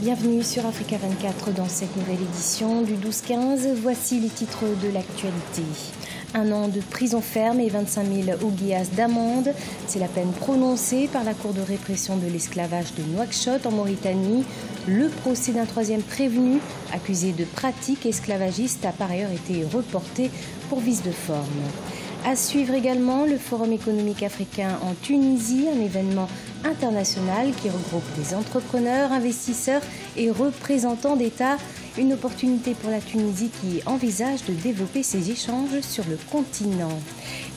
Bienvenue sur Africa 24 dans cette nouvelle édition du 12-15. Voici les titres de l'actualité. 1 an de prison ferme et 25 000 ouguiyas d'amende. C'est la peine prononcée par la Cour de répression de l'esclavage de Nouakchott en Mauritanie. Le procès d'un 3e prévenu accusé de pratiques esclavagistes a par ailleurs été reporté pour vice de forme. À suivre également le Forum économique africain en Tunisie, un événement international qui regroupe des entrepreneurs, investisseurs et représentants d'États. Une opportunité pour la Tunisie qui envisage de développer ses échanges sur le continent.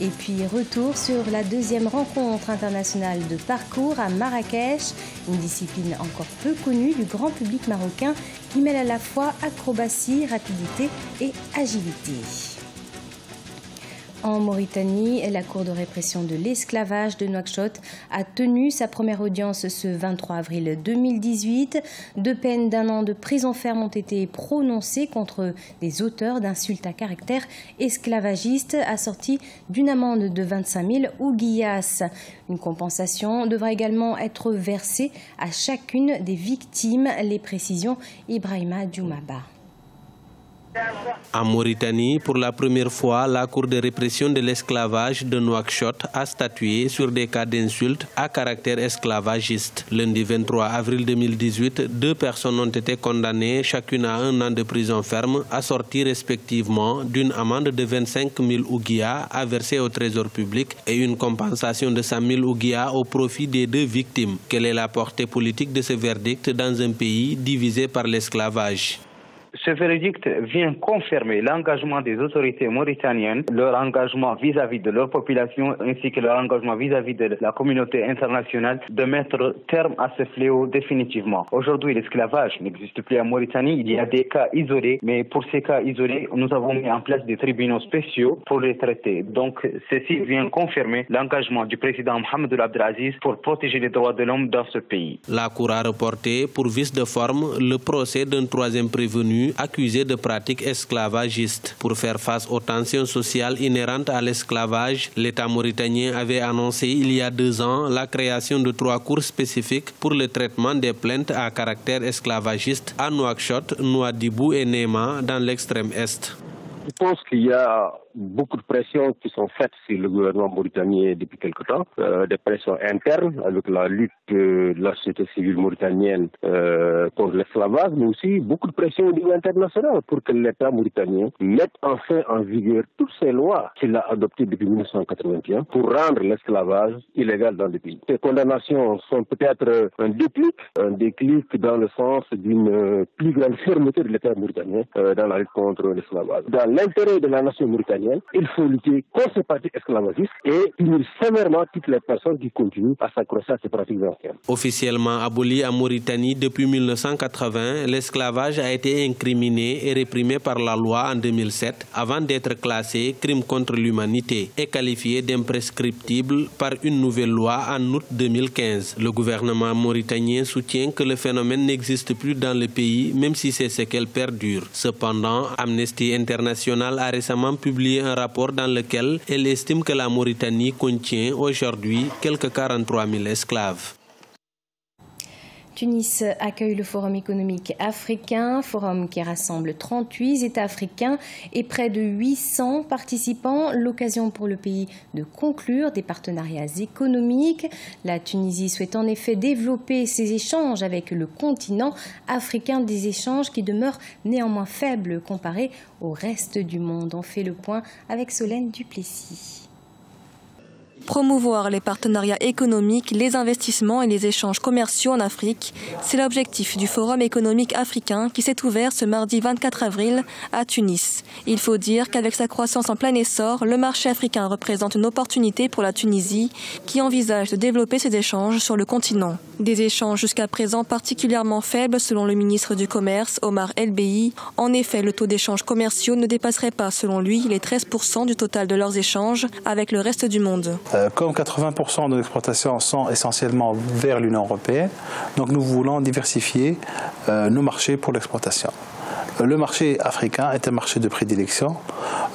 Et puis retour sur la 2e rencontre internationale de parcours à Marrakech, une discipline encore peu connue du grand public marocain qui mêle à la fois acrobatie, rapidité et agilité. En Mauritanie, la Cour de répression de l'esclavage de Nouakchott a tenu sa première audience ce 23 avril 2018. 2 peines d'1 an de prison ferme ont été prononcées contre des auteurs d'insultes à caractère esclavagiste, assorties d'une amende de 25 000 ouguiyas. Une compensation devra également être versée à chacune des victimes. Les précisions, Ibrahima Djoumaba. En Mauritanie, pour la première fois, la Cour de répression de l'esclavage de Nouakchott a statué sur des cas d'insultes à caractère esclavagiste. Lundi 23 avril 2018, 2 personnes ont été condamnées, chacune à 1 an de prison ferme, assorties respectivement d'une amende de 25 000 ouguiyas à verser au trésor public et une compensation de 100 000 ouguiyas au profit des 2 victimes. Quelle est la portée politique de ce verdict dans un pays divisé par l'esclavage? Ce verdict vient confirmer l'engagement des autorités mauritaniennes, leur engagement vis-à-vis de leur population ainsi que leur engagement vis-à-vis de la communauté internationale de mettre terme à ce fléau définitivement. Aujourd'hui, l'esclavage n'existe plus en Mauritanie. Il y a des cas isolés, mais pour ces cas isolés, nous avons mis en place des tribunaux spéciaux pour les traiter. Donc, ceci vient confirmer l'engagement du président Mohamed Abdelaziz pour protéger les droits de l'homme dans ce pays. La Cour a reporté pour vice de forme le procès d'un 3e prévenu accusé de pratiques esclavagistes. Pour faire face aux tensions sociales inhérentes à l'esclavage, l'État mauritanien avait annoncé il y a 2 ans la création de 3 cours spécifiques pour le traitement des plaintes à caractère esclavagiste à Nouakchott, Nouadhibou et Néma dans l'extrême est. Je pense qu'il y a beaucoup de pressions qui sont faites sur le gouvernement mauritanien depuis quelque temps, des pressions internes avec la lutte de la société civile mauritanienne contre l'esclavage, mais aussi beaucoup de pressions au niveau international pour que l'État mauritanien mette enfin en vigueur toutes ces lois qu'il a adoptées depuis 1981 pour rendre l'esclavage illégal dans le pays. Ces condamnations sont peut-être un déclic dans le sens d'une plus grande fermeté de l'État mauritanien dans la lutte contre l'esclavage. Dans l'intérêt de la nation mauritanienne, il faut lutter contre ces pratiques esclavagistes et punir sévèrement toutes les personnes qui continuent à s'accrocher à ces pratiques anciennes. Officiellement aboli en Mauritanie depuis 1980, l'esclavage a été incriminé et réprimé par la loi en 2007 avant d'être classé crime contre l'humanité et qualifié d'imprescriptible par une nouvelle loi en août 2015. Le gouvernement mauritanien soutient que le phénomène n'existe plus dans le pays, même si ses séquelles perdurent. Cependant, Amnesty International a récemment publié un rapport dans lequel elle estime que la Mauritanie contient aujourd'hui quelques 43 000 esclaves. Tunis accueille le Forum économique africain, forum qui rassemble 38 États africains et près de 800 participants. L'occasion pour le pays de conclure des partenariats économiques. La Tunisie souhaite en effet développer ses échanges avec le continent africain, des échanges qui demeurent néanmoins faibles comparés au reste du monde. On fait le point avec Solène Duplessis. Promouvoir les partenariats économiques, les investissements et les échanges commerciaux en Afrique, c'est l'objectif du Forum économique africain qui s'est ouvert ce mardi 24 avril à Tunis. Il faut dire qu'avec sa croissance en plein essor, le marché africain représente une opportunité pour la Tunisie qui envisage de développer ses échanges sur le continent. Des échanges jusqu'à présent particulièrement faibles selon le ministre du Commerce, Omar El-Behi. En effet, le taux d'échanges commerciaux ne dépasserait pas, selon lui, les 13% du total de leurs échanges avec le reste du monde. Comme 80% de nos exportations sont essentiellement vers l'Union européenne, donc nous voulons diversifier nos marchés pour l'exportation. Le marché africain est un marché de prédilection,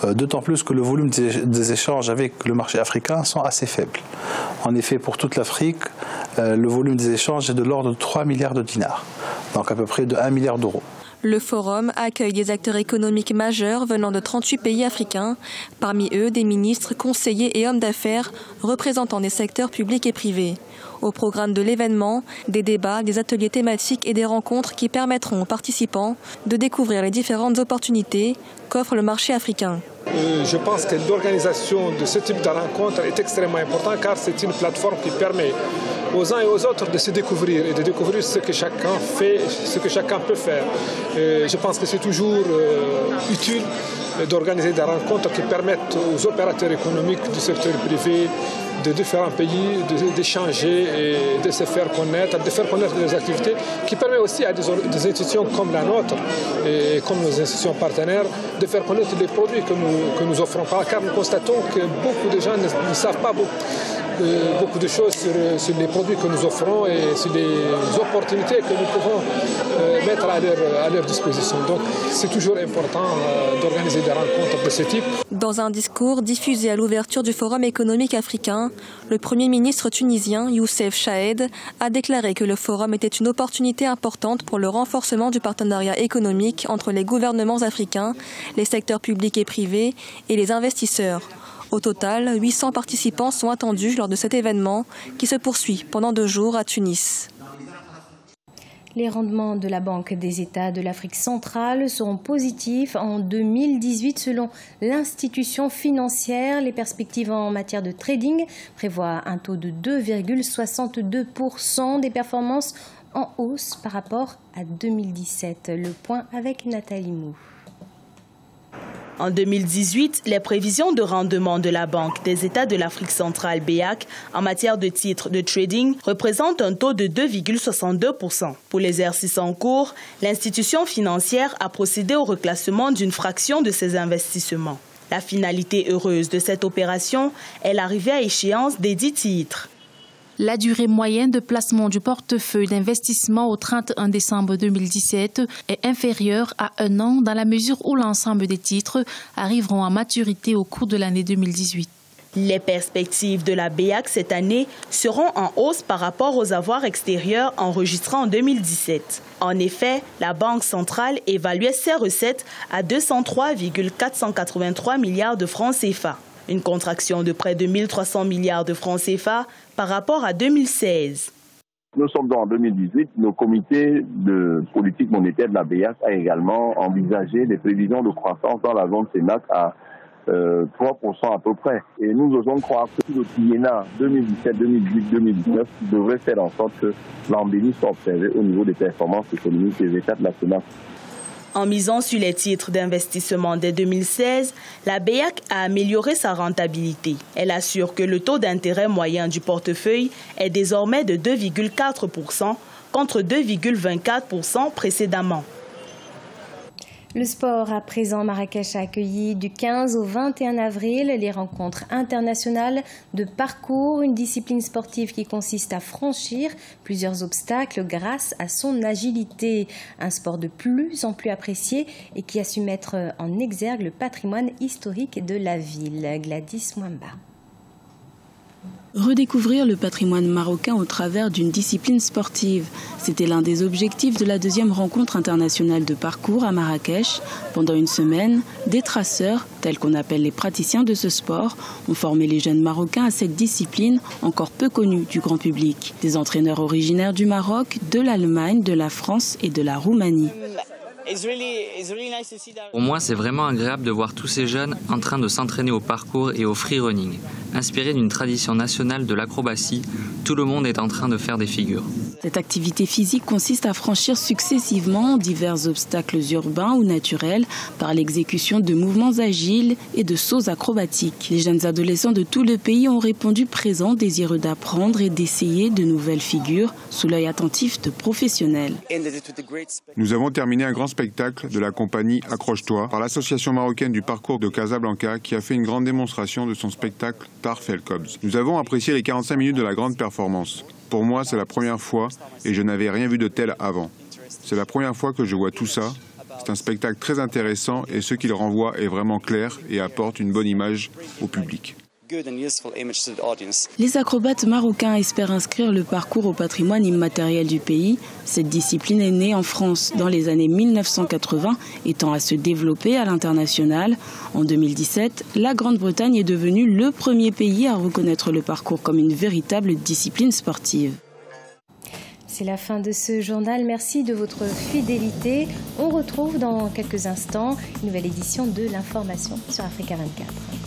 d'autant plus que le volume des échanges avec le marché africain sont assez faibles. En effet, pour toute l'Afrique, le volume des échanges est de l'ordre de 3 milliards de dinars. donc à peu près de 1 milliard d'euros. Le forum accueille des acteurs économiques majeurs venant de 38 pays africains, parmi eux des ministres, conseillers et hommes d'affaires représentant des secteurs publics et privés. Au programme de l'événement, des débats, des ateliers thématiques et des rencontres qui permettront aux participants de découvrir les différentes opportunités qu'offre le marché africain. Je pense que l'organisation de ce type de rencontre est extrêmement importante car c'est une plateforme qui permet aux uns et aux autres de se découvrir et de découvrir ce que chacun fait, ce que chacun peut faire. Je pense que c'est toujours utile d'organiser des rencontres qui permettent aux opérateurs économiques du secteur privé de différents pays d'échanger et de se faire connaître, de faire connaître leurs activités, qui permet aussi à des institutions comme la nôtre et comme nos institutions partenaires de faire connaître les produits que nous offrons pas, car nous constatons que beaucoup de gens ne savent pas beaucoup de choses sur les produits que nous offrons et sur les opportunités que nous pouvons mettre à leur disposition. Donc c'est toujours important d'organiser des rencontres de ce type. Dans un discours diffusé à l'ouverture du Forum économique africain, le Premier ministre tunisien Youssef Chahed a déclaré que le forum était une opportunité importante pour le renforcement du partenariat économique entre les gouvernements africains, les secteurs publics et privés et les investisseurs. Au total, 800 participants sont attendus lors de cet événement qui se poursuit pendant 2 jours à Tunis. Les rendements de la Banque des États de l'Afrique centrale seront positifs en 2018 selon l'institution financière. Les perspectives en matière de trading prévoient un taux de 2,62%, des performances en hausse par rapport à 2017. Le point avec Nathalie Mou. En 2018, les prévisions de rendement de la Banque des États de l'Afrique centrale BEAC en matière de titres de trading représentent un taux de 2,62%. Pour l'exercice en cours, l'institution financière a procédé au reclassement d'une fraction de ses investissements. La finalité heureuse de cette opération est l'arrivée à échéance des 10 titres. La durée moyenne de placement du portefeuille d'investissement au 31 décembre 2017 est inférieure à 1 an dans la mesure où l'ensemble des titres arriveront à maturité au cours de l'année 2018. Les perspectives de la BEAC cette année seront en hausse par rapport aux avoirs extérieurs enregistrés en 2017. En effet, la Banque centrale évaluait ses recettes à 203,483 milliards de francs CFA. Une contraction de près de 1 300 milliards de francs CFA par rapport à 2016. Nous sommes en 2018. Nos comités de politique monétaire de la BEAC a également envisagé des prévisions de croissance dans la zone CEMAC à 3% à peu près. Et nous osons croire que le triennat 2017, 2018, 2019 devrait faire en sorte que l'embellie soit observée au niveau des performances économiques des États de la CEMAC. En misant sur les titres d'investissement dès 2016, la BEAC a amélioré sa rentabilité. Elle assure que le taux d'intérêt moyen du portefeuille est désormais de 2,4% contre 2,24% précédemment. Le sport à présent, Marrakech a accueilli du 15 au 21 avril les rencontres internationales de parcours, une discipline sportive qui consiste à franchir plusieurs obstacles grâce à son agilité. Un sport de plus en plus apprécié et qui a su mettre en exergue le patrimoine historique de la ville. Gladys Mwamba. Redécouvrir le patrimoine marocain au travers d'une discipline sportive. C'était l'un des objectifs de la 2e rencontre internationale de parcours à Marrakech. Pendant une semaine, des traceurs, tels qu'on appelle les praticiens de ce sport, ont formé les jeunes Marocains à cette discipline encore peu connue du grand public. Des entraîneurs originaires du Maroc, de l'Allemagne, de la France et de la Roumanie. Pour moi, c'est vraiment agréable de voir tous ces jeunes en train de s'entraîner au parcours et au free-running. Inspiré d'une tradition nationale de l'acrobatie, tout le monde est en train de faire des figures. Cette activité physique consiste à franchir successivement divers obstacles urbains ou naturels par l'exécution de mouvements agiles et de sauts acrobatiques. Les jeunes adolescents de tout le pays ont répondu présents, désireux d'apprendre et d'essayer de nouvelles figures sous l'œil attentif de professionnels. Nous avons terminé un grand spectacle de la compagnie Accroche-toi par l'association marocaine du parcours de Casablanca qui a fait une grande démonstration de son spectacle Tarf El Kobz. Nous avons apprécié les 45 minutes de la grande performance. Pour moi, c'est la première fois et je n'avais rien vu de tel avant. C'est la première fois que je vois tout ça. C'est un spectacle très intéressant et ce qu'il renvoie est vraiment clair et apporte une bonne image au public. Les acrobates marocains espèrent inscrire le parcours au patrimoine immatériel du pays. Cette discipline est née en France dans les années 1980 et tend à se développer à l'international. En 2017, la Grande-Bretagne est devenue le premier pays à reconnaître le parcours comme une véritable discipline sportive. C'est la fin de ce journal. Merci de votre fidélité. On retrouve dans quelques instants une nouvelle édition de l'information sur Africa 24.